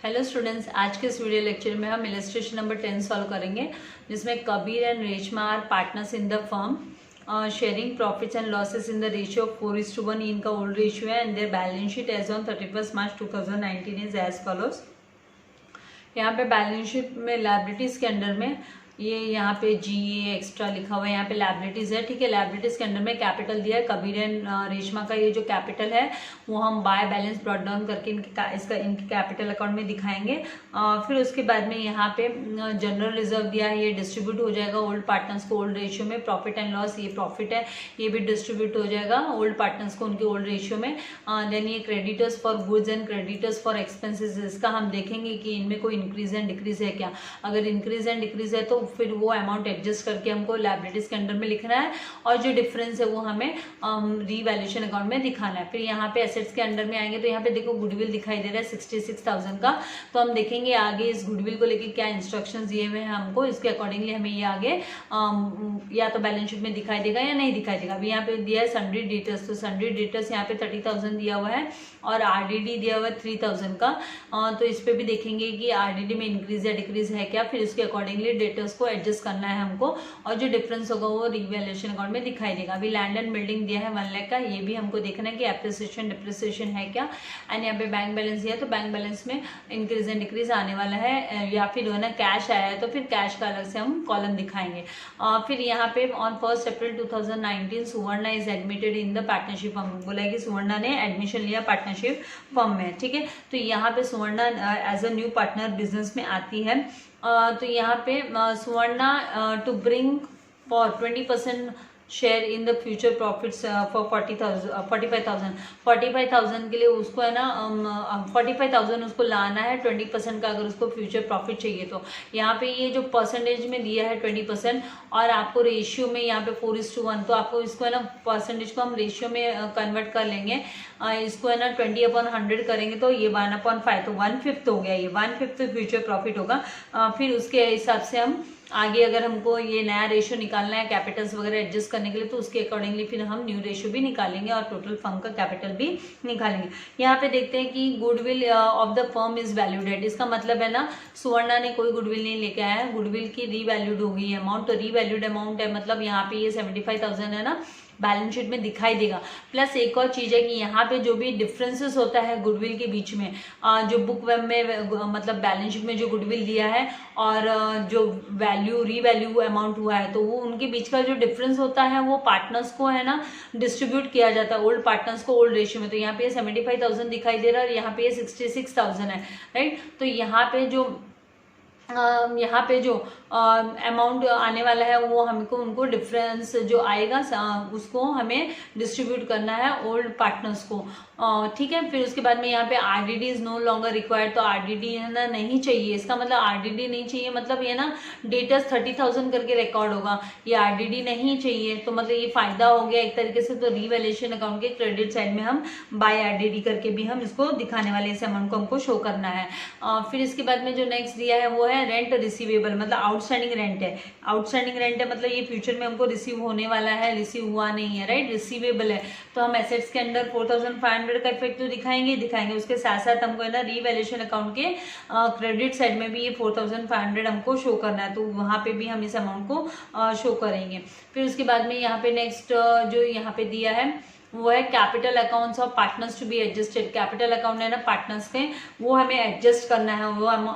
Hello students, आज के इस वीडियो लेक्चर में हम इलस्ट्रेशन नंबर 10 सॉल्व करेंगे, जिसमें Kabir and Reshma are partners in the firm, sharing profits and losses in the ratio of 4:1। इनका ओल्ड रेशियो है and their balance sheet as on 31 March 2019 is as follows. यहाँ पे balance sheet में liabilities के under में ये यहाँ पे GA एक्स्ट्रा लिखा हुआ है, यहाँ पे लायबिलिटीज है। ठीक है, लायबिलिटीज के अंडर में कैपिटल दिया है। कबीर एंड रेशमा का ये जो कैपिटल है वो हम बाय बैलेंस ब्रॉट डाउन करके इनके कैपिटल अकाउंट में दिखाएंगे। फिर उसके बाद में यहाँ पे जनरल रिजर्व दिया है, ये डिस्ट्रीब्यूट हो जाएगा ओल्ड पार्टनर्स को ओल्ड रेशियो में। प्रॉफिट एंड लॉस, ये प्रॉफिट है, ये भी डिस्ट्रीब्यूट हो जाएगा ओल्ड पार्टनर्स को उनके ओल्ड रेशियो में। देन ये creditors for goods and creditors for expenses, इसका हम देखेंगे कि इनमें कोई इंक्रीज एंड डिक्रीज है क्या। अगर इंक्रीज एंड डिक्रीज है तो फिर वो अमाउंट एडजस्ट करके हमको लायबिलिटीज के अंडर में लिखना है, और जो डिफरेंस है वो हमें रीवैल्यूएशन अकाउंट में दिखाना है। फिर यहाँ पे एसेट्स के अंडर में आएंगे तो यहाँ पे देखो गुडविल दिखाई दे रहा है 66,000 का। तो हम देखेंगे आगे इस गुडविल को लेके क्या इंस्ट्रक्शंस दिए हुए हैं हमको, इसके अकॉर्डिंगली हमें ये आगे या तो बैलेंस शीट में दिखाई देगा या नहीं दिखाई देगा। अभी यहाँ पे दिया है सन्ड्री डेटर्स, तो सन्ड्री डेटर्स यहाँ पे 30,000 दिया हुआ है और RDD दिया हुआ है 3,000 का। तो इस पे भी देखेंगे कि RDD में इंक्रीज या डिक्रीज है क्या, फिर उसके अकॉर्डिंगली डेटर्स को एडजस्ट करना है हमको, और जो डिफरेंस होगा वो रिवैल्यूएशन अकाउंट में दिखाई देगा। अभी लैंड एंड बिल्डिंग दिया है 1 लाख का, ये भी हमको देखना है कि एप्रिसिएशन डिप्रिसिएशन है क्या। एंड यहाँ पे बैंक बैलेंस दिया है, तो बैंक बैलेंस में इंक्रीज एंड डिक्रीज आने वाला है, या फिर वो ना कैश आया है तो फिर कैश का अलग से हम कॉलम दिखाएंगे। फिर यहाँ पे on 1 April 2019 Suvarna is admitted in the partnership firm, बोला है कि सुवर्णा ने एडमिशन लिया पार्टनरशिप फर्म में। ठीक है, तो यहाँ पे Suvarna as a new partner business में आती है। तो यहाँ पे Suvarna to bring for 20% share in the future profits for 45,000 के लिए उसको है ना 45,000 उसको लाना है 20% का, अगर उसको फ्यूचर प्रॉफिट चाहिए तो। यहाँ पे ये जो परसेंटेज में दिया है 20%, और आपको रेशियो में यहाँ पे 4:1, तो आपको इसको है ना परसेंटेज को हम रेशियो में कन्वर्ट कर लेंगे। इसको है ना 20/100 करेंगे तो ये 1/5, तो 1/5 हो गया, ये 1/5 फ्यूचर प्रॉफिट होगा। फिर उसके हिसाब से हम आगे अगर हमको ये नया रेशियो निकालना है कैपिटल्स वगैरह एडजस्ट करने के लिए, तो उसके अकॉर्डिंगली फिर हम न्यू रेशियो भी निकालेंगे और टोटल फर्म का कैपिटल भी निकालेंगे। यहाँ पे देखते हैं कि goodwill of the firm is valued at, इसका मतलब है ना सुवर्णा ने कोई गुडविल नहीं लेके आया है, गुडविल की रीवैल्यूड हो गई है अमाउंट। तो रीवैल्यूड अमाउंट है, मतलब यहाँ पे ये 75,000 है ना, बैलेंस शीट में दिखाई देगा। प्लस एक और चीज है कि यहाँ पे जो भी डिफरेंसेस होता है गुडविल के बीच में, जो बुक वेब में मतलब बैलेंस शीट में जो गुडविल दिया है और जो वैल्यू रीवैल्यू अमाउंट हुआ है, तो वो उनके बीच का जो डिफरेंस होता है वो पार्टनर्स को है ना डिस्ट्रीब्यूट किया जाता है ओल्ड पार्टनर्स को ओल्ड रेशियो में। तो यहाँ पे 75,000 दिखाई दे रहा है और यहाँ पे 66,000 है, राइट। तो यहाँ पे जो अमाउंट आने वाला है वो हमको उनको डिफरेंस जो आएगा उसको हमें डिस्ट्रीब्यूट करना है ओल्ड पार्टनर्स को। ठीक है, फिर उसके बाद में यहाँ पे RDD is no longer required, तो RDD है ना नहीं चाहिए। इसका मतलब RDD नहीं चाहिए मतलब ये ना डेटर्स 30,000 करके रिकॉर्ड होगा, ये RDD नहीं चाहिए, तो मतलब ये फायदा हो गया एक तरीके से। तो रीवैल्यूएशन अकाउंट के क्रेडिट साइड में हम बाय RDD करके भी हम इसको दिखाने वाले, इस अमाउंट को हमको शो करना है। फिर इसके बाद में जो नेक्स्ट दिया है वो है रेंट रिसीवेबल, मतलब आउटस्टैंडिंग रेंट है। आउटस्टैंडिंग रेंट है मतलब ये फ्यूचर में हमको रिसीव होने वाला है, रिसीव हुआ नहीं है, राइट, रिसीवेबल है। तो हम एसेट्स के अंदर 4,500 का इफेक्ट तो दिखाएंगे। उसके साथ साथ हमको है ना रीवैल्यूएशन अकाउंट के क्रेडिट साइड में भी ये 4,500 हमको शो करना है, तो वहां पे भी हम इस अमाउंट को शो करेंगे। फिर उसके बाद में यहाँ पे नेक्स्ट जो यहाँ पे दिया है वो है capital accounts of partners to be adjusted. Capital account है ना पार्टनर्स के, वो हमें एडजस्ट करना है। वो हम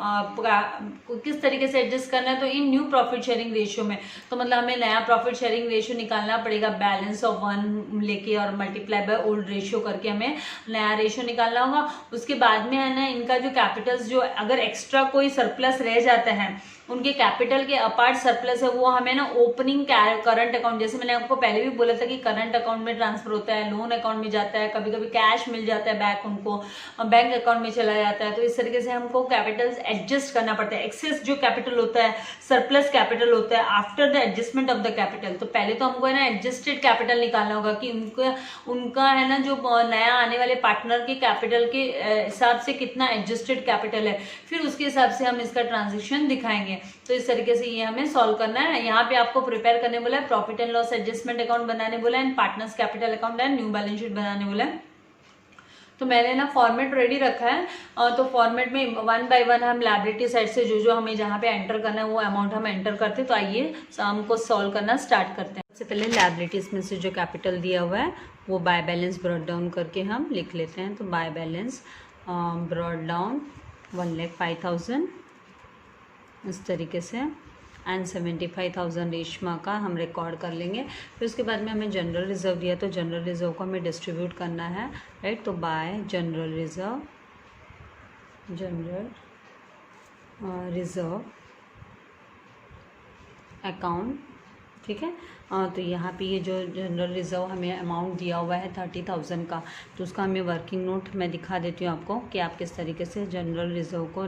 किस तरीके से एडजस्ट करना है, तो इन न्यू प्रॉफिट शेयरिंग रेशियो में। तो मतलब हमें नया प्रॉफिट शेयरिंग रेशियो निकालना पड़ेगा, बैलेंस ऑफ 1 लेके और मल्टीप्लाई बाय ओल्ड रेशियो करके हमें नया रेशियो निकालना होगा। उसके बाद में है ना इनका जो कैपिटल्स जो अगर एक्स्ट्रा कोई सरप्लस रह जाता है, उनके कैपिटल के अपार्ट सरप्लस है, वो हमें ना ओपनिंग करंट अकाउंट, जैसे मैंने आपको पहले भी बोला था कि करंट अकाउंट में ट्रांसफर होता है, लोन अकाउंट में जाता है, कभी कभी कैश मिल जाता है बैक उनको, बैंक अकाउंट में चला जाता है। तो इस तरीके से हमको कैपिटल्स एडजस्ट करना पड़ता है। एक्सेस जो कैपिटल होता है, सरप्लस कैपिटल होता है after the adjustment of the capital. तो पहले तो हमको है ना एडजस्टेड कैपिटल निकालना होगा कि उनका है ना जो नया आने वाले पार्टनर के कैपिटल के हिसाब से कितना एडजस्टेड कैपिटल है, फिर उसके हिसाब से हम इसका ट्रांजेक्शन दिखाएंगे। तो इस तरीके से ये हमें सॉल्व करना है। यहाँ पे आपको प्रिपेयर करने बोला है, profit and loss adjustment account बनाने बोला है, partners capital account and new balance sheet बनाने बोला है। तो मैंने ना फॉर्मेट रेडी रखा है, तो फॉर्मेट में 1 बाय 1 हम लायबिलिटी साइड से जो हमें जहाँ पे एंटर करना है वो अमाउंट हम एंटर करते हैं। तो आइए हमको सॉल्व करना स्टार्ट करते हैं। सबसे पहले लायबिलिटीज में से जो कैपिटल दिया हुआ है वो बाय बैलेंस ब्रॉट डाउन करके हम लिख लेते हैं। तो बाय बैलेंस ब्रॉट डाउन 1,05,000 इस तरीके से, एंड 75,000 रेशमा का हम रिकॉर्ड कर लेंगे। फिर उसके बाद में हमें जनरल रिजर्व दिया, तो जनरल रिजर्व को हमें डिस्ट्रीब्यूट करना है, राइट। तो बाय जनरल रिजर्व अकाउंट, ठीक है। तो यहाँ पे ये जो जनरल रिजर्व हमें अमाउंट दिया हुआ है 30,000 का, तो उसका हमें वर्किंग नोट मैं दिखा देती हूँ आपको कि आप किस तरीके से जनरल रिजर्व को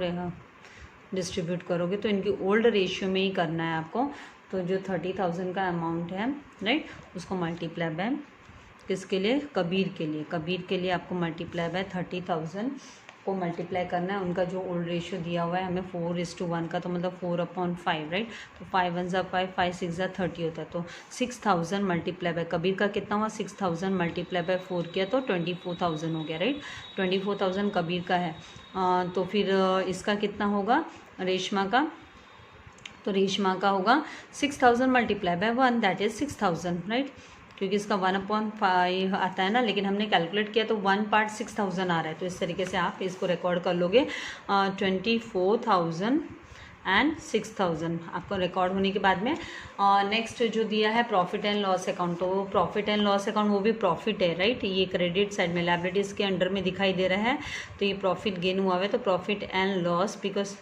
डिस्ट्रीब्यूट करोगे। तो इनकी ओल्ड रेशियो में ही करना है आपको। तो जो 30,000 का अमाउंट है, राइट, उसको मल्टीप्लाई बाय किसके लिए, कबीर के लिए। कबीर के लिए आपको मल्टीप्लाई बाय 30,000 को मल्टीप्लाई करना है। उनका जो ओल्ड रेशियो दिया हुआ है हमें 4:1 का, तो मतलब 4/5, राइट। तो 5 1 ज़ा 5, 5 6 ज़ा 30 होता है। तो 6,000 मल्टीप्लाई बाय कबीर का कितना हुआ, 6,000 मल्टीप्लाई बाय 4 किया तो 24,000 हो गया, राइट। 24,000 कबीर का है। तो फिर इसका कितना होगा रेशमा का, तो रेशमा का होगा 6,000 multiply by 1, that is 6,000, right. क्योंकि इसका 1/5 आता है ना, लेकिन हमने कैलकुलेट किया तो 1 पार्ट 6,000 आ रहा है। तो इस तरीके से आप इसको रिकॉर्ड कर लोगे। 24,000 एंड 6,000 आपको रिकॉर्ड होने के बाद में नेक्स्ट जो दिया है प्रॉफिट एंड लॉस अकाउंट। तो वो प्रॉफिट एंड लॉस अकाउंट वो भी प्रॉफिट है, राइट। ये क्रेडिट साइड में लायबिलिटीज़ के अंडर में दिखाई दे रहा है। तो ये प्रॉफिट गेन हुआ है, तो profit and loss because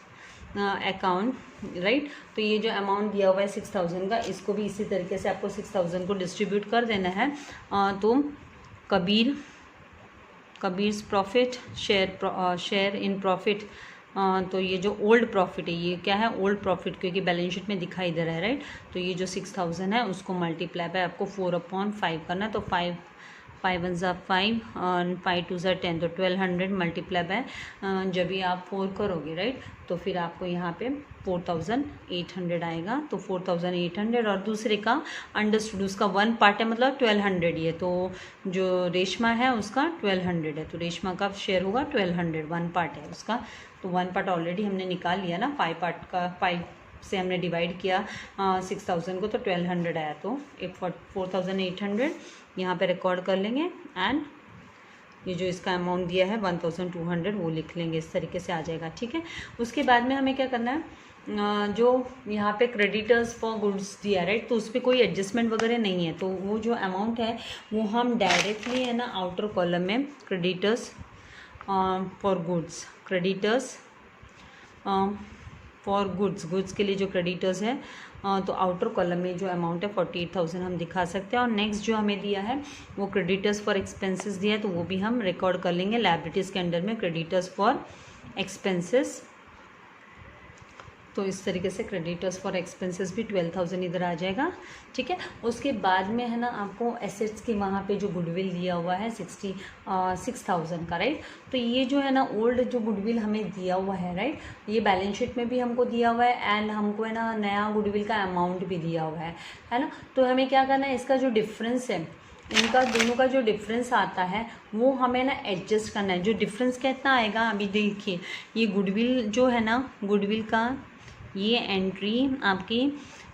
account, right. तो ये जो अमाउंट दिया हुआ है 6,000 का, इसको भी इसी तरीके से आपको 6,000 को डिस्ट्रीब्यूट कर देना है। तो Kabir's profit share in profit, तो ये जो ओल्ड प्रॉफिट है ये क्या है, ओल्ड प्रॉफिट, क्योंकि बैलेंस शीट में दिखाई दे रहा है, राइट। तो ये जो 6,000 है उसको मल्टीप्लाई बाय आपको 4/5 करना है। तो 5 1 ज़ा 5 और 5 2 ज़ा 10, तो 1200 मल्टीप्लाई बाय जब भी आप 4 करोगे, राइट, तो फिर आपको यहाँ पे 4,800 आएगा। तो 4,800 और दूसरे का अंडरस्टूड, उसका 1 पार्ट है मतलब 1200 ही है। तो जो रेशमा है उसका 1200 है, तो रेशमा का शेयर होगा 1200, 1 पार्ट है उसका। तो 1 पार्ट ऑलरेडी हमने निकाल लिया ना, 5 पार्ट का 5 से हमने डिवाइड किया 6,000 को, तो 1200 आया। तो 4,800 यहाँ पे रिकॉर्ड कर लेंगे, एंड ये जो इसका अमाउंट दिया है 1,200 वो लिख लेंगे। इस तरीके से आ जाएगा, ठीक है। उसके बाद में हमें क्या करना है, जो यहाँ पे क्रेडिटर्स फॉर गुड्स दिया, राइट, तो उस पर कोई एडजस्टमेंट वगैरह नहीं है। तो वो जो अमाउंट है वो हम डायरेक्टली है ना आउटर कॉलम में creditors for goods, creditors for goods के लिए जो क्रेडिटर्स है, तो आउटर कॉलम में जो अमाउंट है 48,000 हम दिखा सकते हैं। और नेक्स्ट जो हमें दिया है वो क्रेडिटर्स फॉर एक्सपेंसेस दिया है, तो वो भी हम रिकॉर्ड कर लेंगे लायबिलिटीज़ के अंडर में, क्रेडिटर्स फॉर एक्सपेंसेस। तो इस तरीके से क्रेडिटर्स फॉर एक्सपेंसेस भी 12,000 इधर आ जाएगा, ठीक है। उसके बाद में है ना आपको एसेट्स की वहाँ पे जो गुडविल दिया हुआ है 6,000 का, राइट। तो ये जो है ना ओल्ड जो गुडविल हमें दिया हुआ है, राइट, ये बैलेंस शीट में भी हमको दिया हुआ है, एंड हमको है ना नया गुडविल का अमाउंट भी दिया हुआ है ना। तो हमें क्या करना है, इसका जो डिफरेंस है, इनका दोनों का जो डिफरेंस आता है वो हमें ना एडजस्ट करना है। जो डिफरेंस कितना आएगा, अभी देखिए ये गुडविल जो है ना, गुडविल का ये एंट्री आपकी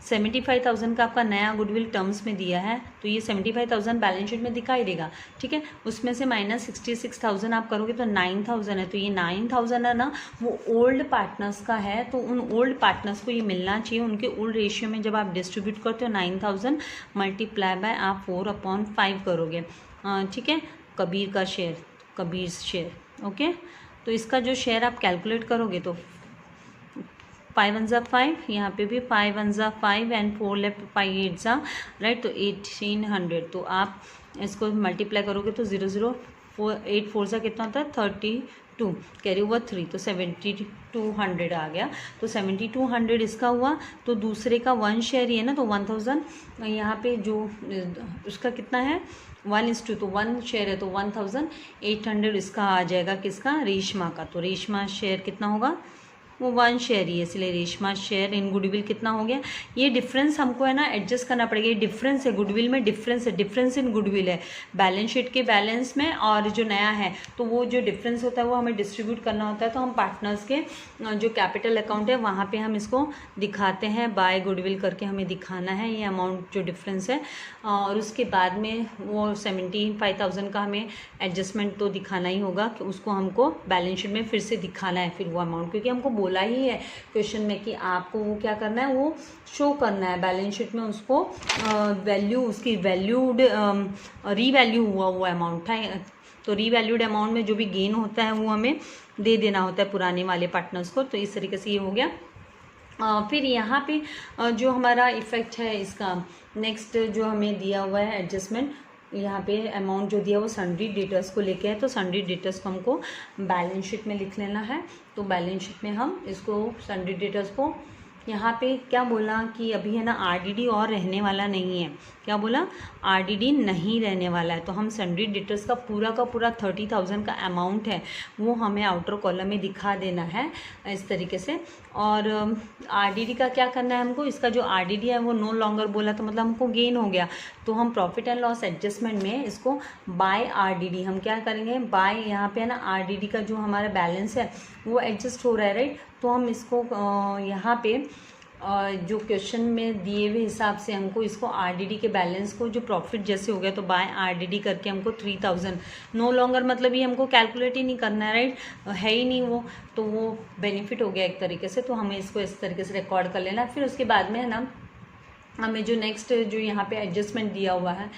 75,000 का आपका नया गुडविल टर्म्स में दिया है, तो ये 75,000 बैलेंस शीट में दिखाई देगा, ठीक है। उसमें से माइनस 66,000 आप करोगे तो 9,000 है। तो ये 9,000 है ना वो ओल्ड पार्टनर्स का है, तो उन ओल्ड पार्टनर्स को ये मिलना चाहिए। उनके ओल्ड रेशियो में जब आप डिस्ट्रीब्यूट करते हो 9,000 मल्टीप्लाई बाय आप 4/5 करोगे, ठीक है। कबीर का शेयर, कबीर शेयर, ओके। तो इसका जो शेयर आप कैलकुलेट करोगे तो 5 1 ज़ा 5, यहाँ पे भी 5 1 ज़ा 5 एंड 4 लेफ्ट 5 8 ज़ा, राइट। तो 1,800, तो आप इसको मल्टीप्लाई करोगे तो 8 4 ज़ा कितना होता है 32, कैरी ओवर 3, तो 7,200 आ गया। तो 7,200 इसका हुआ। तो दूसरे का 1 शेयर ही है ना, तो 1,000 यहाँ पे जो उसका कितना है 1:2, तो 1 शेयर है तो 1,800 इसका आ जाएगा, किसका, रेशमा का। तो रेशमा शेयर कितना होगा वो 1 शेयर ही है, इसलिए रेशमा शेयर इन गुडविल कितना हो गया। ये डिफरेंस हमको है ना एडजस्ट करना पड़ेगा। ये डिफरेंस है गुडविल में, डिफरेंस है, डिफरेंस इन गुडविल है बैलेंस शीट के बैलेंस में और जो नया है, तो वो जो डिफरेंस होता है वो हमें डिस्ट्रीब्यूट करना होता है। तो हम पार्टनर्स के जो कैपिटल अकाउंट है वहाँ पे हम इसको दिखाते हैं, बाय गुडविल करके हमें दिखाना है ये अमाउंट जो डिफरेंस है। और उसके बाद में वो 75,000 का हमें एडजस्टमेंट तो दिखाना ही होगा कि उसको हमको बैलेंस शीट में फिर से दिखाना है फिर वो अमाउंट, क्योंकि हमको बोला ही है क्वेश्चन में कि आपको वो क्या करना है, वो शो करना है बैलेंस शीट में उसको वैल्यू, उसकी वैल्यूड रीवैल्यू हुआ अमाउंट है। तो रीवैल्यूड अमाउंट में जो भी गेन होता है वो हमें दे देना होता है पुराने वाले पार्टनर्स को। तो इस तरीके से ये हो गया। फिर यहाँ पे जो हमारा इफ़ेक्ट है इसका, नेक्स्ट जो हमें दिया हुआ है एडजस्टमेंट, यहाँ पे अमाउंट जो दिया वो सन्ड्री डेटर्स को लेके है। तो सन्ड्री डेटर्स को हमको बैलेंस शीट में लिख लेना है। तो बैलेंस शीट में हम इसको सन्ड्री डेटर्स को यहाँ पे क्या बोला कि अभी है ना आरडीडी और रहने वाला नहीं है। क्या बोला, आरडीडी नहीं रहने वाला है। तो हम सन्ड्री डेटर्स का पूरा 30,000 का अमाउंट है वो हमें आउटर कॉलम में दिखा देना है इस तरीके से। और आरडीडी का क्या करना है हमको, इसका जो आरडीडी है वो नो लॉन्गर बोला तो मतलब हमको गेन हो गया। तो हम प्रॉफिट एंड लॉस एडजस्टमेंट में इसको बाय आरडीडी हम क्या करेंगे, बाय यहाँ पे है ना आरडीडी का जो हमारा बैलेंस है वो एडजस्ट हो रहा है, राइट। तो हम इसको यहाँ पे जो क्वेश्चन में दिए हुए हिसाब से हमको इसको आरडीडी के बैलेंस को जो प्रॉफिट जैसे हो गया तो बाय आरडीडी करके हमको 3,000 नो लॉन्गर मतलब ये हमको कैलकुलेट ही नहीं करना है, राइट, है ही नहीं वो, तो वो बेनिफिट हो गया एक तरीके से। तो हमें इसको इस तरीके से रिकॉर्ड कर लेना। फिर उसके बाद में है ना हमें जो नेक्स्ट जो यहाँ पे एडजस्टमेंट दिया हुआ है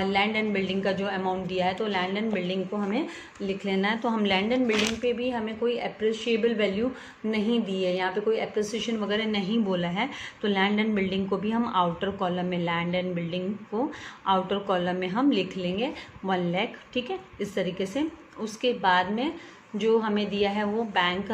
लैंड एंड बिल्डिंग का जो अमाउंट दिया है, तो लैंड एंड बिल्डिंग को हमें लिख लेना है। तो हम लैंड एंड बिल्डिंग पे भी हमें कोई अप्रिशिएबल वैल्यू नहीं दी है, यहाँ पे कोई अप्रिसिएशन वगैरह नहीं बोला है। तो लैंड एंड बिल्डिंग को भी हम आउटर कॉलम में, लैंड एंड बिल्डिंग को आउटर कॉलम में हम लिख लेंगे 1 लाख, ठीक है, इस तरीके से। उसके बाद में जो हमें दिया है वो बैंक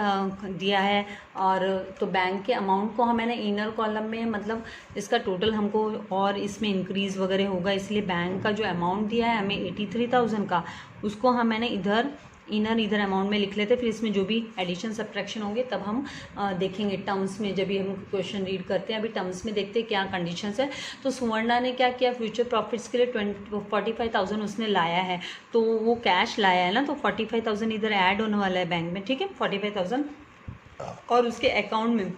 दिया है, और तो बैंक के अमाउंट को हमें ना इनर कॉलम में, मतलब इसका टोटल हमको और इसमें इंक्रीज़ वगैरह होगा, इसलिए बैंक का जो अमाउंट दिया है हमें 83,000 का, उसको हम मैंने इधर इधर अमाउंट में लिख लेते। फिर इसमें जो भी एडिशन सब्ट्रैक्शन होंगे तब हम देखेंगे टर्म्स में, जब भी हम क्वेश्चन रीड करते हैं। अभी टर्म्स में देखते हैं क्या कंडीशंस है। तो सुवर्णा ने क्या किया, फ्यूचर प्रॉफिट्स के लिए 45,000 उसने लाया है, तो वो कैश लाया है ना, तो 45,000 इधर ऐड होने वाला है बैंक में, ठीक है, 45,000। और उसके अकाउंट में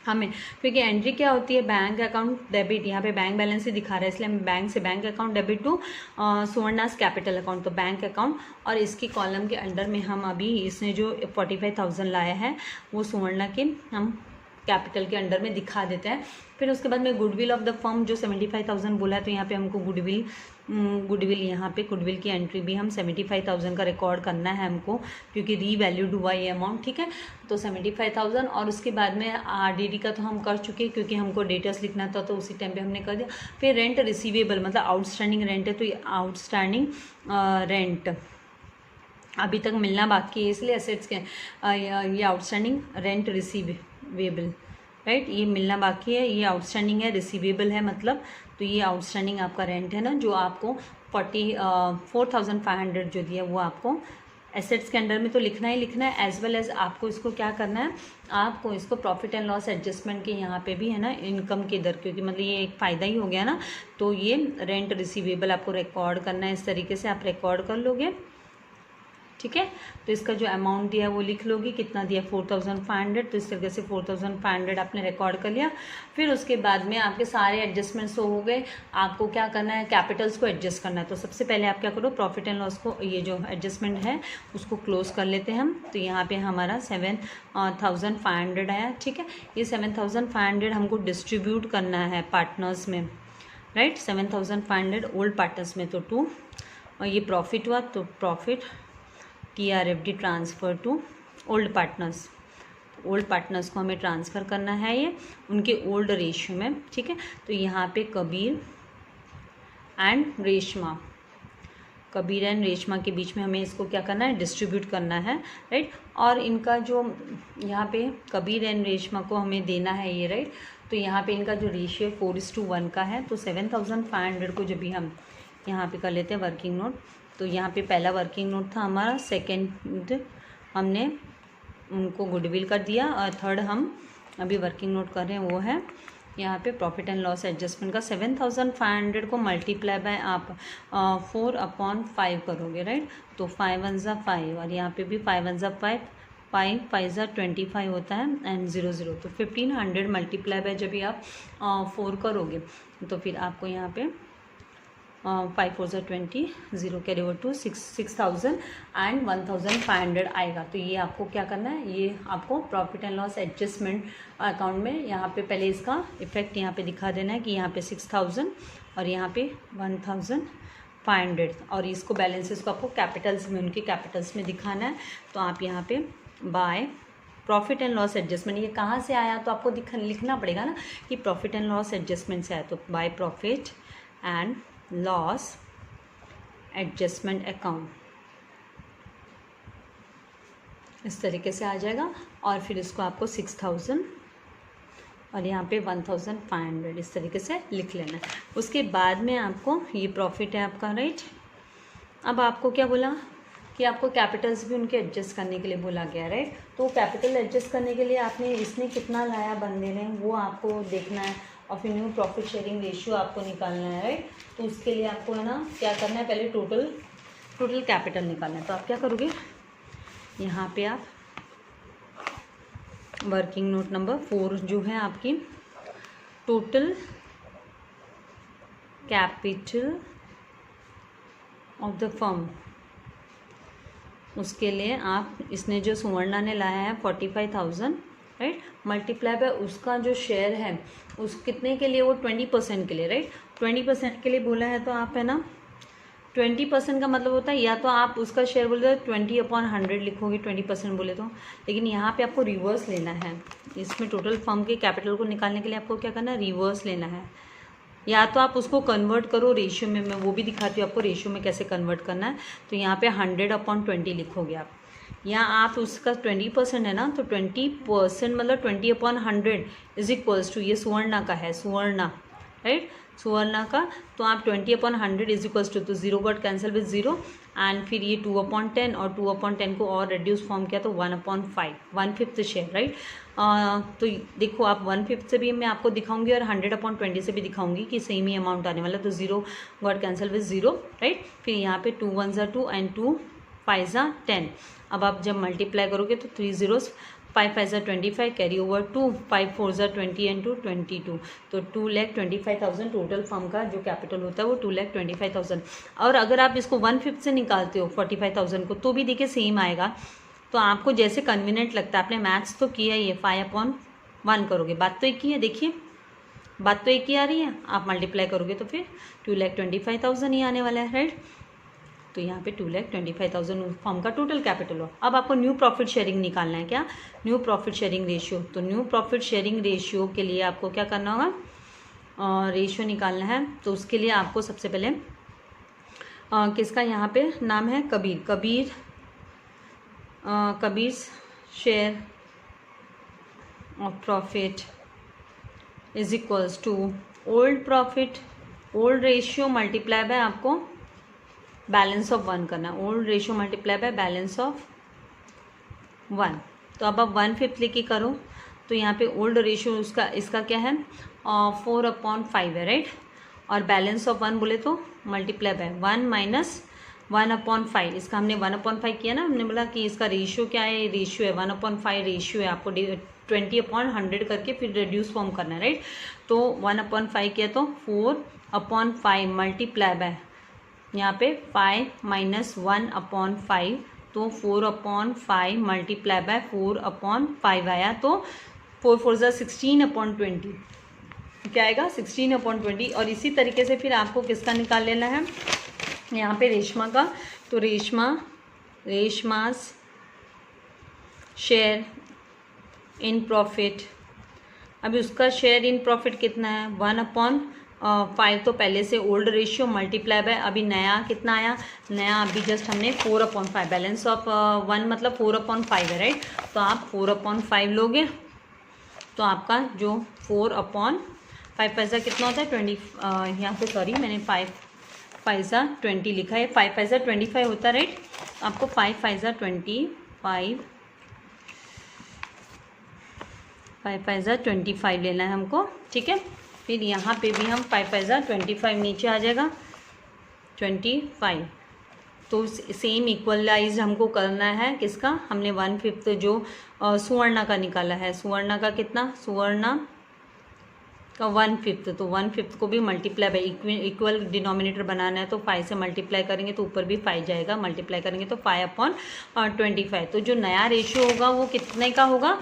हमें, क्योंकि एंट्री क्या होती है, बैंक अकाउंट डेबिट, यहाँ पे बैंक बैलेंस ही दिखा रहा है, इसलिए हम बैंक से bank account debit to Suvarna's capital account, तो बैंक अकाउंट। और इसकी कॉलम के अंडर में हम अभी इसने जो 45,000 लाया है वो सुवर्णा के हम कैपिटल के अंडर में दिखा देते हैं। फिर उसके बाद में गुडविल ऑफ द फर्म जो 75,000 बोला है, तो यहाँ पे हमको गुडविल यहाँ पे गुडविल की एंट्री भी हम 75,000 का रिकॉर्ड करना है हमको, क्योंकि रीवैल्यूड हुआ ये अमाउंट, ठीक है। तो 75,000 और उसके बाद में आरडीडी का तो हम कर चुके, क्योंकि हमको डेटर्स लिखना था तो उसी टाइम पे हमने कर दिया। फिर रेंट रिसीवेबल मतलब आउटस्टैंडिंग रेंट है, तो ये आउटस्टैंडिंग रेंट अभी तक मिलना बाकी है, इसलिए एसेट्स के ये आउटस्टैंडिंग रेंट रिसीवेबल, राइट, ये मिलना बाकी है, ये आउटस्टैंडिंग है, रिसीवेबल है मतलब, तो ये आउटस्टैंडिंग आपका रेंट है ना, जो आपको 4,500 जो दिया वो आपको एसेट्स के अंडर में तो लिखना ही लिखना है। एज वेल एज आपको इसको क्या करना है, आपको इसको प्रॉफिट एंड लॉस एडजस्टमेंट के यहाँ पे भी है ना इनकम के दर, क्योंकि मतलब ये एक फ़ायदा ही हो गया ना, तो ये रेंट रिसीवेबल आपको रिकॉर्ड करना है। इस तरीके से आप रिकॉर्ड कर लोगे, ठीक है। तो इसका जो अमाउंट दिया है वो लिख लोगी, कितना दिया 4,500, तो इस तरीके से 4,500 आपने रिकॉर्ड कर लिया। फिर उसके बाद में आपके सारे एडजस्टमेंट्स हो गए, आपको क्या करना है, कैपिटल्स को एडजस्ट करना है। तो सबसे पहले आप क्या करो, प्रॉफिट एंड लॉस को, ये जो एडजस्टमेंट है उसको क्लोज कर लेते हैं हम। तो यहाँ पे हमारा 7,500 आया, ठीक है। ये 7,500 हमको डिस्ट्रीब्यूट करना है पार्टनर्स में, राइट, 7,500 ओल्ड पार्टनर्स में, तो 2, और ये प्रॉफिट हुआ, तो profit TRFD transfer to old partners, old partners को हमें ट्रांसफ़र करना है ये उनके ओल्ड रेशियो में, ठीक है। तो यहाँ पे कबीर एंड रेशमा, कबीर एंड रेशमा के बीच में हमें इसको क्या करना है, डिस्ट्रीब्यूट करना है, राइट। और इनका जो यहाँ पे कबीर एंड रेशमा को हमें देना है ये, राइट। तो यहाँ पे इनका जो रेशियो 4:1 का है, तो 7,500 को जब भी हम यहाँ पे कर लेते हैं वर्किंग नोट, तो यहाँ पे पहला वर्किंग नोट था हमारा, सेकंड हमने उनको गुडविल कर दिया। और थर्ड हम अभी वर्किंग नोट कर रहे हैं वो है यहाँ पे प्रॉफिट एंड लॉस एडजस्टमेंट का 7,500 को मल्टीप्लाई बाय आप 4/5 करोगे, राइट। तो 5 1 ज़ा 5 और यहाँ पे भी 5 1 ज़ा 5, 5 5 ज़ा 25 होता है एंड 0 0। तो 1500 मल्टीप्लाई बाय जब भी आप 4 करोगे तो फिर आपको यहाँ पे 5 4 ज़ा 20, 0 कैरी ओवर टू 6,000 एंड 1,500 आएगा। तो ये आपको क्या करना है, ये आपको profit and loss adjustment account में यहाँ पे पहले इसका इफेक्ट यहाँ पे दिखा देना है कि यहाँ पे 6,000 और यहाँ पे 1,500 और इसको बैलेंसेस को आपको कैपिटल्स में, उनके कैपिटल्स में दिखाना है। तो आप यहाँ पे by profit and loss adjustment, ये कहाँ से आया तो आपको लिखना पड़ेगा ना कि प्रॉफिट एंड लॉस एडजस्टमेंट से आया। तो by profit and loss adjustment account इस तरीके से आ जाएगा। और फिर इसको आपको 6,000 और यहाँ पे 1,500 इस तरीके से लिख लेना है। उसके बाद में आपको ये प्रॉफिट है आपका, राइट। अब आपको क्या बोला कि आपको कैपिटल्स भी उनके एडजस्ट करने के लिए बोला गया, राइट। तो कैपिटल एडजस्ट करने के लिए आपने इसने कितना लाया बंदे ने वो आपको देखना है और फिर न्यू प्रॉफिट शेयरिंग रेशियो आपको निकालना है, राइट। तो उसके लिए आपको है ना क्या करना है, पहले टोटल कैपिटल निकालना है। तो आप क्या करोगे, यहाँ पे आप वर्किंग नोट नंबर 4 जो है आपकी total capital of the firm, उसके लिए आप इसने जो सुवर्णा ने लाया है 45,000, राइट, मल्टीप्लाई बाय उसका जो शेयर है उस कितने के लिए, वो 20% के लिए, राइट। 20% के लिए बोला है तो आप है ना 20% का मतलब होता है या तो आप उसका शेयर बोले तो 20/100 लिखोगे 20% बोले तो, लेकिन यहाँ पे आपको रिवर्स लेना है। इसमें टोटल फर्म के कैपिटल को निकालने के लिए आपको क्या करना है, रिवर्स लेना है। या तो आप उसको कन्वर्ट करो रेशियो में, मैं वो भी दिखाती हूँ आपको रेशियो में कैसे कन्वर्ट करना है। तो यहाँ पे 100/20 लिखोगे आप, या आप उसका 20% है ना तो 20% मतलब 20/100 इज इक्वल्स टू, ये सुवर्णा का है, सुवर्णा, राइट, सुवर्णा का। तो आप 20/100 इज इक्वल्स टू, तो 0 गॉट कैंसिल विद 0 एंड फिर ये 2/10 और 2/10 को और रिड्यूस फॉर्म किया तो 1/5, 1/5 शेयर, राइट। तो देखो आप 1/5 से भी मैं आपको दिखाऊंगी और 100/20 से भी दिखाऊंगी कि सेम ही अमाउंट आने वाला। तो 0 गॉट कैंसिल विद 0, राइट। फिर यहाँ पे 2 1 ज़ा 2 एंड 2 5 ज़ा 10। अब आप जब मल्टीप्लाई करोगे तो 3 zeros, 5 5 ज़ा 25 कैरी ओवर 2, 5 4 ज़ा 20 एंड 2 22। तो 2,25,000 टोटल फर्म का जो कैपिटल होता है वो 2,25,000। और अगर आप इसको 1/5 से निकालते हो 45,000 को तो भी देखिए सेम आएगा। तो आपको जैसे कन्वीनियंट लगता है, आपने मैथ्स तो किया ही है, 5/1 करोगे, बात तो एक ही है, देखिए बात तो एक ही आ रही है। आप मल्टीप्लाई करोगे तो फिर 2,25,000 ही आने वाला है, राइट। तो यहाँ पे 2,25,000 फर्म का टोटल कैपिटल हो। अब आपको न्यू प्रॉफिट शेयरिंग निकालना है, क्या, न्यू प्रॉफिट शेयरिंग रेशियो। तो न्यू प्रॉफिट शेयरिंग रेशियो के लिए आपको क्या करना होगा, रेशियो निकालना है। तो उसके लिए आपको सबसे पहले किसका यहाँ पे नाम है, Kabir share of profit is equals to old profit, old ratio multiply by आपको बैलेंस ऑफ 1 करना, old ratio multiply by balance of 1। तो अब आप 1/5 लेके करो तो यहाँ पे ओल्ड रेशियो उसका इसका क्या है 4/5 है, राइट। और बैलेंस ऑफ 1 बोले तो मल्टीप्लाई बाय 1 माइनस 1/5, इसका हमने 1/5 किया ना, हमने बोला कि इसका रेशियो क्या है, रेशियो है 1/5 रेशियो है। आपको 20/100 करके फिर रिड्यूस फॉर्म करना है, राइट। तो 1/5 किया तो 4/5 मल्टीप्लाई बाय यहाँ पे 5 माइनस 1/5, तो 4/5 मल्टीप्लाई बाय 4/5 आया। तो 4 4 ज़ा 16/20 क्या आएगा, 16/20। और इसी तरीके से फिर आपको किसका निकाल लेना है, यहाँ पे रेशमा का। तो रेशमास शेयर इन प्रॉफिट, अभी उसका शेयर इन प्रॉफिट कितना है 1/5। तो पहले से ओल्ड रेशियो मल्टीप्लाई बाय अभी नया कितना आया, नया अभी जस्ट हमने 4/5, बैलेंस ऑफ 1 मतलब 4/5 है, राइट। तो आप 4/5 लोगे तो आपका जो 4/5 पैसा कितना होता है 20, यहाँ पे सॉरी मैंने 5 5 ज़ा 20 लिखा है, 5 5 ज़ा 25 होता है, राइट। आपको 5 5 ज़ा 25 5 5 25 लेना है हमको, ठीक है। फिर यहाँ पे भी हम 5 5 25 नीचे आ जाएगा 25। तो सेम इक्वलाइज हमको करना है किसका, हमने 1/5 जो सुवर्णा का निकाला है, सुवर्णा का कितना, सुवर्णा का 1/5, तो 1/5 को भी मल्टीप्लाई बाई इक्वल डिनोमिनेटर बनाना है, तो 5 से मल्टीप्लाई करेंगे तो ऊपर भी 5 जाएगा, मल्टीप्लाई करेंगे तो 5/25। तो जो नया रेशियो होगा वो कितने का होगा,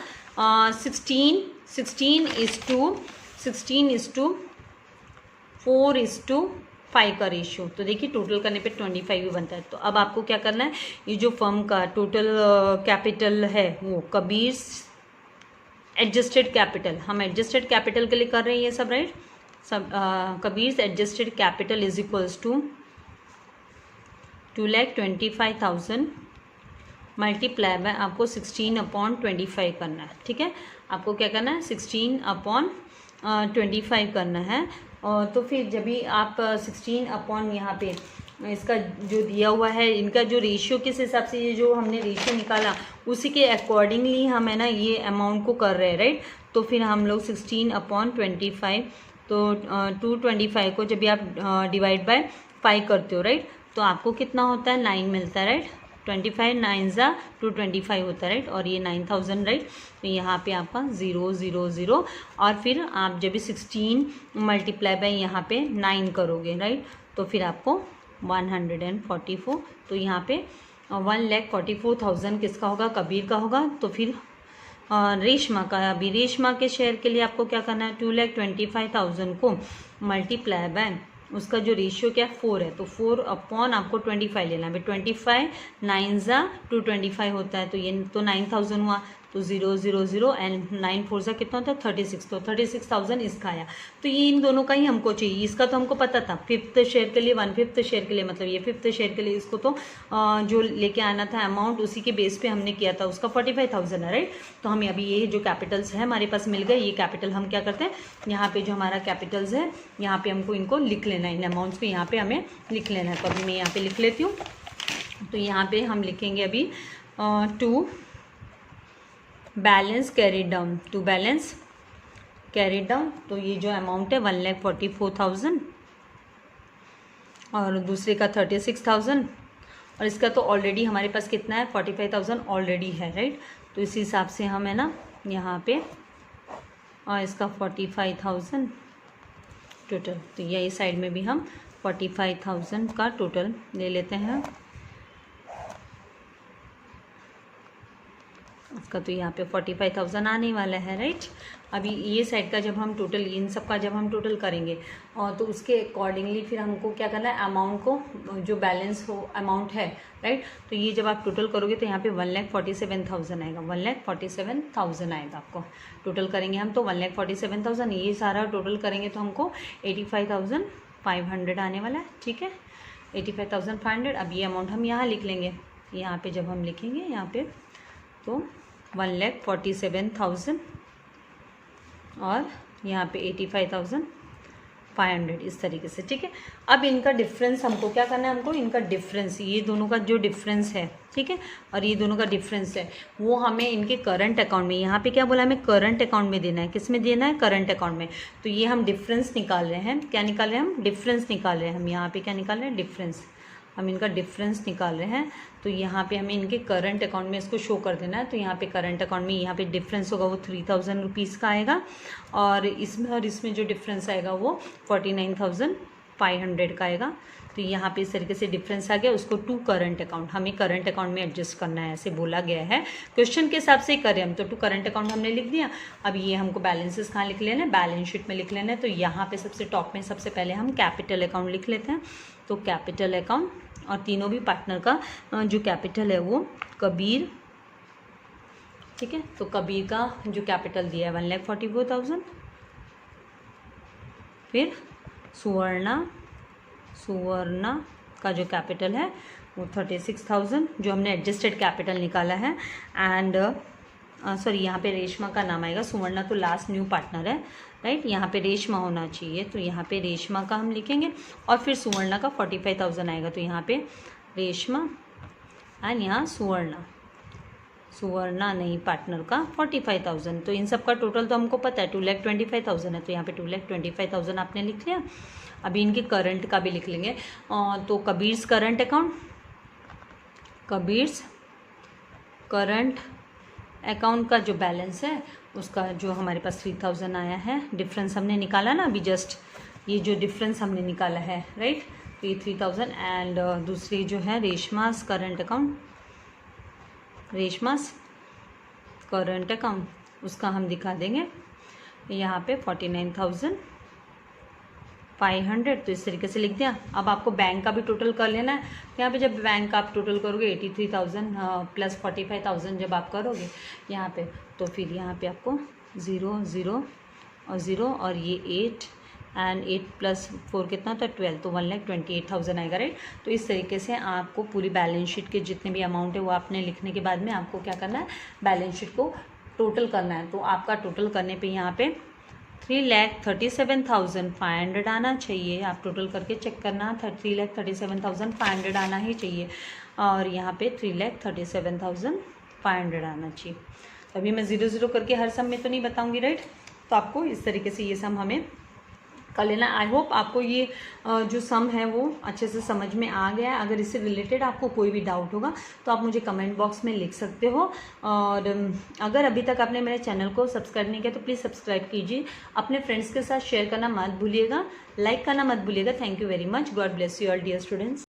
16:4:5 का रेशियो। तो देखिए टोटल करने पे 25 भी बनता है। तो अब आपको क्या करना है, ये जो फर्म का टोटल कैपिटल है वो कबीर एडजस्टेड कैपिटल, हम एडजस्टेड कैपिटल के लिए कर रहे हैं ये सब, राइट। सब Kabir adjusted capital is equals to 2,25,000 multiply by आपको 16/25 करना है, ठीक है। आपको क्या करना है, 16/25 करना है। तो फिर जब भी आप 16 यहाँ पे इसका जो दिया हुआ है, इनका जो रेशियो किस हिसाब से, ये जो हमने रेशियो निकाला उसी के अकॉर्डिंगली हम है ना ये अमाउंट को कर रहे हैं, राइट। तो फिर हम लोग 16/25, तो 225 को जब भी आप डिवाइड बाय 5 करते हो, राइट, तो आपको कितना होता है, 9 मिलता है, राइट। 25 9 225 होता है, राइट। और ये 9,000, राइट। तो यहाँ पे आपका 0 0 0, और फिर आप जब भी 16 मल्टीप्लाई बाय यहाँ पे 9 करोगे, राइट, तो फिर आपको 144। तो यहाँ पे 1,44,000 किसका होगा, कबीर का होगा। तो फिर रेशमा का, अभी रेशमा के शेयर के लिए आपको क्या करना है, 2,25,000 को मल्टीप्लाई बाय उसका जो रेशियो क्या है 4 है, तो 4 अपॉन आपको 25 लेना है। 25 9 225 होता है, तो ये तो 9,000 हुआ, तो 0 0 0 एंड 9 4 सा कितना होता है 36, तो 36,000 इसका आया। तो ये इन दोनों का ही हमको चाहिए, इसका तो हमको पता था 5th शेयर के लिए, 1/5 शेयर के लिए, मतलब ये 5th शेयर के लिए इसको तो जो लेके आना था अमाउंट उसी के बेस पे हमने किया था, उसका 45,000 है, राइट। तो हमें अभी ये जो कैपिटल्स है हमारे पास मिल गए, ये कैपिटल हम क्या करते हैं, यहाँ पे जो हमारा कैपिटल्स है यहाँ पे हमको इनको लिख लेना है, इन अमाउंट्स पे यहाँ पे हमें लिख लेना है। तो अभी मैं यहाँ पे लिख लेती हूँ। तो यहाँ पे हम लिखेंगे अभी to balance carried down, to balance carried down. तो ये जो अमाउंट है 1,44,000 और दूसरे का 36,000, और इसका तो ऑलरेडी हमारे पास कितना है 45,000 ऑलरेडी है, राइट। तो इस हिसाब से हम है ना यहाँ पे और इसका 45,000 टोटल, तो यही साइड में भी हम 45,000 का टोटल ले लेते हैं। इसका तो यहाँ पे 45,000 आने वाला है, राइट। अभी ये साइड का जब हम टोटल, इन सब का जब हम टोटल करेंगे और तो उसके अकॉर्डिंगली फिर हमको क्या करना है, अमाउंट को जो बैलेंस हो अमाउंट है, राइट। तो ये जब आप टोटल करोगे तो यहाँ पे 1,47,000 आएगा, 1,47,000 आएगा आपको। टोटल करेंगे हम तो 1,47,000, ये सारा टोटल करेंगे तो हमको 85,500 आने वाला है, ठीक है, 85,500। अब ये अमाउंट हम यहाँ लिख लेंगे, यहाँ पे जब हम लिखेंगे यहाँ पे तो 1,47,000 और यहाँ पे 85,500 इस तरीके से, ठीक है। अब इनका डिफरेंस हमको क्या करना है, हमको इनका डिफरेंस, ये दोनों का जो डिफरेंस है, ठीक है, और ये दोनों का डिफरेंस है वो हमें इनके करंट अकाउंट में, यहाँ पे क्या बोला हमें करंट अकाउंट में देना है, किस में देना है, करंट अकाउंट में। तो ये हम डिफरेंस निकाल रहे हैं, क्या निकाल रहे हैं हम, डिफरेंस निकाल रहे हैं हम। यहाँ पे क्या निकाल रहे हैं, डिफरेंस, हम इनका डिफरेंस निकाल रहे हैं। तो यहाँ पे हमें इनके करंट अकाउंट में इसको शो कर देना है। तो यहाँ पे करंट अकाउंट में यहाँ पे डिफरेंस होगा वो 3,000 रुपीज़ का आएगा, और इसमें जो डिफरेंस आएगा वो 49,500 का आएगा। तो यहाँ पे इस तरीके से डिफरेंस आ गया, उसको टू करंट अकाउंट, हमें करंट अकाउंट में एडजस्ट करना है, ऐसे बोला गया है, क्वेश्चन के हिसाब से करें हम। तो टू करंट अकाउंट हमने लिख दिया। अब ये हमको बैलेंसेस कहाँ लिख लेना है, बैलेंस शीट में लिख लेना है। तो यहाँ पे सबसे टॉप में सबसे पहले हम कैपिटल अकाउंट लिख लेते हैं। तो कैपिटल अकाउंट, और तीनों भी पार्टनर का जो कैपिटल है वो कबीर, ठीक है। तो कबीर का जो कैपिटल दिया है 1,44,000, फिर सुवर्णा का जो कैपिटल है वो 36,000 जो हमने एडजस्टेड कैपिटल निकाला है, एंड सॉरी यहाँ पे रेशमा का नाम आएगा, सुवर्णा तो लास्ट न्यू पार्टनर है, राइट। यहाँ पे रेशमा होना चाहिए, तो यहाँ पे रेशमा का हम लिखेंगे, और फिर सुवर्णा का 45,000 आएगा। तो यहाँ पे रेशमा एंड यहाँ सुवर्णा, सुवर्णा नहीं, पार्टनर का 45,000। तो इन सब का टोटल तो हमको पता है 2,25,000 है, तो यहाँ पे 2,25,000 आपने लिख लिया। अभी इनके करंट का भी लिख लेंगे। तो Kabir's current account, Kabir's current account का जो बैलेंस है उसका जो हमारे पास 3,000 आया है, डिफरेंस हमने निकाला ना अभी जस्ट, ये जो डिफरेंस हमने निकाला है, राइट। तो ये 3,000। एंड दूसरी जो है रेशमास करंट अकाउंट, रेशमास करंट अकाउंट, उसका हम दिखा देंगे यहाँ पे 49,500। तो इस तरीके से लिख दिया। अब आपको बैंक का भी टोटल कर लेना है। यहाँ पे जब बैंक का आप टोटल करोगे 83,000 प्लस 45,000 जब आप करोगे यहाँ पे, तो फिर यहाँ पे आपको 0 0 और 0 और ये 8 एंड 8 + 4 कितना होता है 12, तो 1,28,000 आएगा, राइट। तो इस तरीके से आपको पूरी बैलेंस शीट के जितने भी अमाउंट है वो आपने लिखने के बाद में आपको क्या करना है, बैलेंस शीट को टोटल करना है। तो आपका टोटल करने पे यहाँ पे 3,37,500 आना चाहिए। आप टोटल करके चेक करना, 3,37,500 आना ही चाहिए, और यहाँ पे 3,37,500 आना चाहिए। अभी मैं 0 0 करके हर सम में तो नहीं बताऊँगी, राइट। तो आपको इस तरीके से ये सम हमें कर लेना। आई होप आपको ये जो सम है वो अच्छे से समझ में आ गया है। अगर इससे रिलेटेड आपको कोई भी डाउट होगा तो आप मुझे कमेंट बॉक्स में लिख सकते हो। और अगर अभी तक आपने मेरे चैनल को सब्सक्राइब नहीं किया तो प्लीज़ सब्सक्राइब कीजिए। अपने फ्रेंड्स के साथ शेयर करना मत भूलिएगा, लाइक करना मत भूलिएगा। Thank you very much. God bless you all dear students.